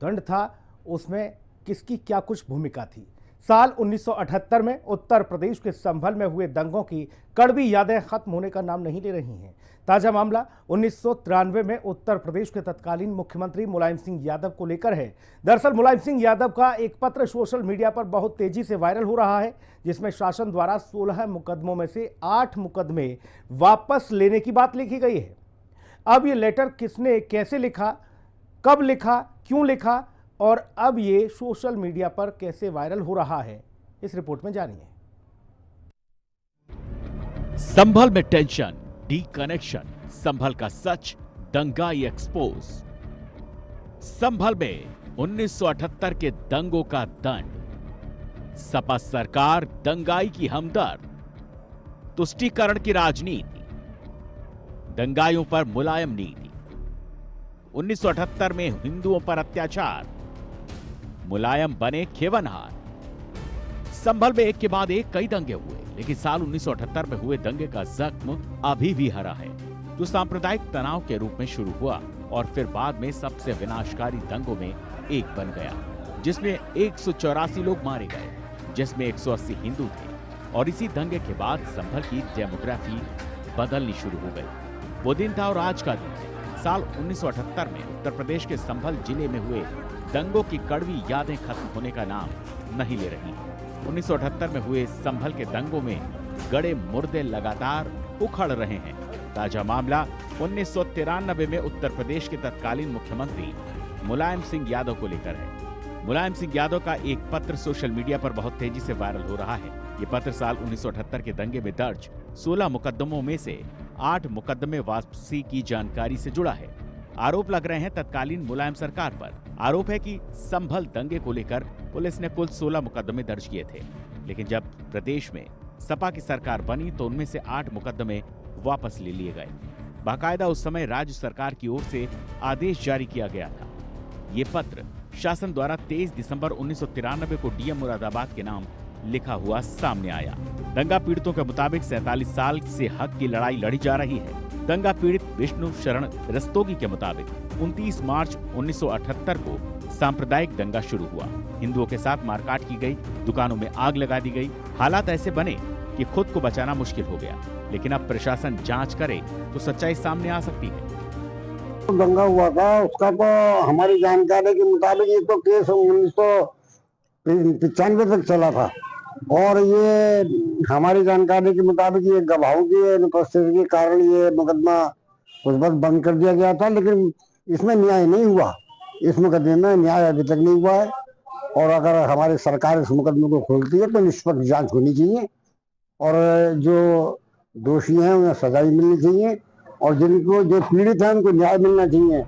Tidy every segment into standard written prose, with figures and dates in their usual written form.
दंड था उसमें किसकी क्या कुछ भूमिका थी। साल 1978 में उत्तर प्रदेश के संभल में हुए दंगों की कड़वी यादें खत्म होने का नाम नहीं ले रही हैं। ताजा मामला 1993 में उत्तर प्रदेश के तत्कालीन मुख्यमंत्री मुलायम सिंह यादव को लेकर है। दरअसल मुलायम सिंह यादव का एक पत्र सोशल मीडिया पर बहुत तेजी से वायरल हो रहा है, जिसमें शासन द्वारा 16 मुकदमों में से 8 मुकदमे वापस लेने की बात लिखी गई है। अब ये लेटर किसने कैसे लिखा, कब लिखा, क्यों लिखा और अब ये सोशल मीडिया पर कैसे वायरल हो रहा है, इस रिपोर्ट में जानिए। संभल में टेंशन, डी कनेक्शन, संभल का सच, दंगाई एक्सपोज। संभल में 1978 के दंगों का दंड, सपा सरकार दंगाई की हमदर्द, तुष्टीकरण की राजनीति, दंगाइयों पर मुलायम नीति। 1978 में हिंदुओं पर अत्याचार, मुलायम बने खेवनहार। संभल में एक के बाद एक कई दंगे हुए, लेकिन साल 1978 में हुए दंगे का जख्म अभी भी हरा है, जो सांप्रदायिक तनाव के रूप में शुरू हुआ और फिर बाद में सबसे विनाशकारी दंगों में एक बन गया, जिसमें 184 लोग मारे गए, जिसमें 180 हिंदू थे। और इसी दंगे के बाद संभल की डेमोग्राफी बदलनी शुरू हो गई। वो दिन था और आज का दिन। साल 1978 में उत्तर प्रदेश के संभल जिले में हुए दंगों की कड़वी यादें खत्म होने का नाम नहीं ले रही। 1978 में हुए संभल के दंगों में गड़े मुर्दे लगातार उखड़ रहे हैं। ताजा मामला 1993 में उत्तर प्रदेश के तत्कालीन मुख्यमंत्री मुलायम सिंह यादव को लेकर है। मुलायम सिंह यादव का एक पत्र सोशल मीडिया पर बहुत तेजी से वायरल हो रहा है। ये पत्र साल 1978 के दंगे में दर्ज 16 मुकदमों में से 8 मुकदमे वापसी की जानकारी से जुड़ा है। आरोप लग रहे हैं तत्कालीन मुलायम सरकार पर। आरोप है कि संभल दंगे को लेकर पुलिस ने कुल 16 मुकदमे दर्ज किए थे, लेकिन जब प्रदेश में सपा की सरकार बनी तो उनमें से 8 मुकदमे वापस ले लिए गए। बाकायदा उस समय राज्य सरकार की ओर से आदेश जारी किया गया था। ये पत्र शासन द्वारा 23 दिसंबर 1993 को डीएम मुरादाबाद के नाम लिखा हुआ सामने आया। दंगा पीड़ितों के मुताबिक 47 साल से हक की लड़ाई लड़ी जा रही है। दंगा पीड़ित विष्णु शरण रस्तोगी के मुताबिक 29 मार्च 1978 को सांप्रदायिक दंगा शुरू हुआ। हिंदुओं के साथ मारकाट की गई, दुकानों में आग लगा दी गई। हालात ऐसे बने कि खुद को बचाना मुश्किल हो गया, लेकिन अब प्रशासन जांच करे तो सच्चाई सामने आ सकती है। दंगा हुआ था उसका तो हमारी जानकारी के मुताबिक ये तो केस 1995 तक चला था और ये हमारी जानकारी के मुताबिक ये गवाहों की अनुपस्थिति के कारण ये मुकदमा उस वक्त बंद कर दिया गया था, लेकिन इसमें न्याय नहीं हुआ। इस मुकदमे में न्याय अभी तक नहीं हुआ है और अगर हमारी सरकार इस मुकदमे को खोलती है तो निष्पक्ष जांच होनी चाहिए और जो दोषी हैं उन्हें सजा मिलनी चाहिए और जिनको जो पीड़ित हैं उनको न्याय मिलना चाहिए।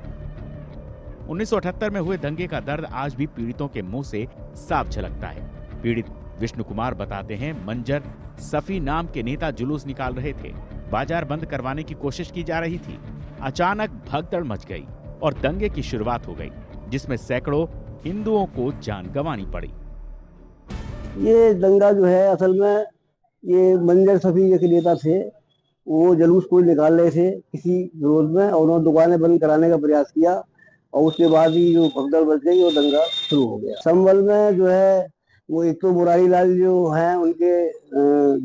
1978 में हुए दंगे का दर्द आज भी पीड़ितों के मुंह से साफ झलकता है। पीड़ित विष्णु कुमार बताते हैं, मंजर सफी नाम के नेता जुलूस निकाल रहे थे। बाजार बंद करवाने की कोशिश की जा रही थी। अचानक भगदड़ मच गई और दंगे की शुरुआत हो गई, जिसमें सैकड़ों हिंदुओं को जान गंवानी पड़ी। ये दंगा जो है असल में ये मंजर सफी के नेता थे, वो जुलूस कोई निकाल रहे थे किसी विरोध में और उन्होंने दुकानें बंद कराने का प्रयास किया और उसके बाद ही जो भगदड़ मच गई और दंगा शुरू हो गया। संभल में जो है वो एक तो मुरारी लाल जो हैं उनके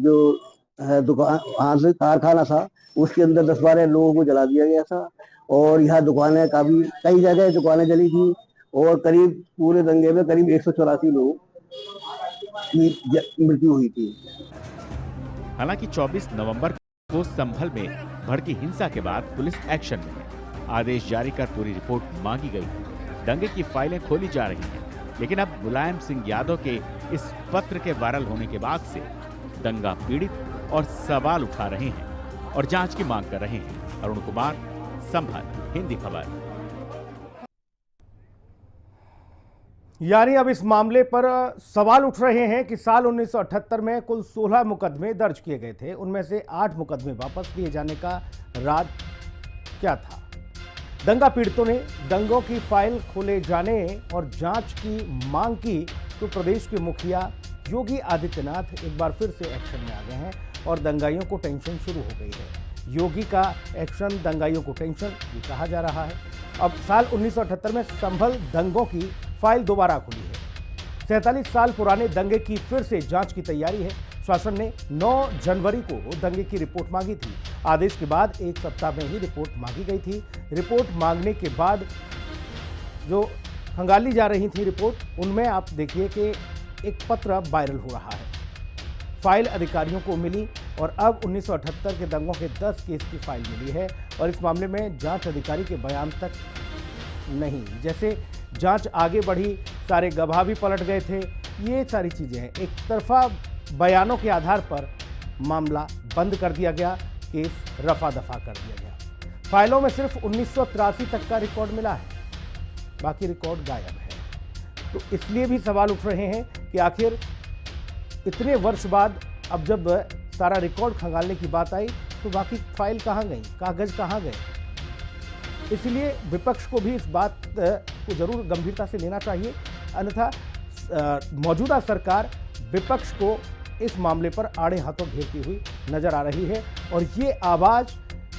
जो है दुकान कारखाना था उसके अंदर 10-12 लोगों को जला दिया गया था और यहाँ दुकानें कई जगह दुकानें जली थी और करीब पूरे दंगे में करीब 184 लोग की मृत्यु हुई थी। हालांकि 24 नवंबर को संभल में भड़की हिंसा के बाद पुलिस एक्शन में है। आदेश जारी कर पूरी रिपोर्ट मांगी गई है। दंगे की फाइलें खोली जा रही हैं, लेकिन अब मुलायम सिंह यादव के इस पत्र के वायरल होने के बाद से दंगा पीड़ित और सवाल उठा रहे हैं और जांच की मांग कर रहे हैं। अरुण कुमार, संभल, हिंदी खबर। यानी अब इस मामले पर सवाल उठ रहे हैं कि साल 1978 में कुल 16 मुकदमे दर्ज किए गए थे, उनमें से 8 मुकदमे वापस लिए जाने का राज क्या था। दंगा पीड़ितों ने दंगों की फाइल खोले जाने और जांच की मांग की तो प्रदेश के मुखिया योगी आदित्यनाथ एक बार फिर से एक्शन में आ गए हैं और दंगाइयों को टेंशन शुरू हो गई है। योगी का एक्शन दंगाइयों को टेंशन ये कहा जा रहा है। अब साल 1978 में संभल दंगों की फाइल दोबारा खुली है। 47 साल पुराने दंगे की फिर से जांच की तैयारी है। शासन ने 9 जनवरी को दंगे की रिपोर्ट मांगी थी। आदेश के बाद एक सप्ताह में ही रिपोर्ट मांगी गई थी। रिपोर्ट मांगने के बाद जो खंगाली जा रही थी रिपोर्ट, उनमें आप देखिए कि एक पत्र वायरल हो रहा है। फाइल अधिकारियों को मिली और अब 1978 के दंगों के 10 केस की फाइल मिली है और इस मामले में जांच अधिकारी के बयान तक नहीं। जैसे जांच आगे बढ़ी, सारे गवाह भी पलट गए थे, ये सारी चीजें हैं। एक तरफा बयानों के आधार पर मामला बंद कर दिया गया, केस रफा दफा कर दिया गया। फाइलों में सिर्फ 1983 तक का रिकॉर्ड मिला है, बाकी रिकॉर्ड गायब है। तो इसलिए भी सवाल उठ रहे हैं कि आखिर इतने वर्ष बाद अब जब सारा रिकॉर्ड खंगालने की बात आई तो बाकी फाइल कहाँ गई, कागज कहाँ गए। इसलिए विपक्ष को भी इस बात को जरूर गंभीरता से लेना चाहिए, अन्यथा मौजूदा सरकार विपक्ष को इस मामले पर आड़े हाथों घेरती हुई नजर आ रही है और ये आवाज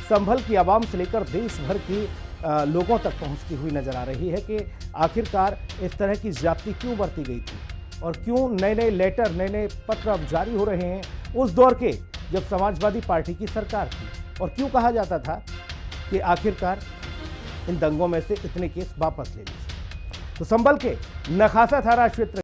संभल की आवाम से लेकर देश भर की लोगों तक पहुंचती हुई नजर आ रही है कि आखिरकार इस तरह की ज्यादती क्यों बरती गई थी और क्यों नए नए लेटर, नए नए पत्र अब जारी हो रहे हैं उस दौर के जब समाजवादी पार्टी की सरकार थी। और क्यों कहा जाता था कि आखिरकार इन दंगों में से इतने केस वापस ले लीजिए। तो संभल के नखासा थाना क्षेत्र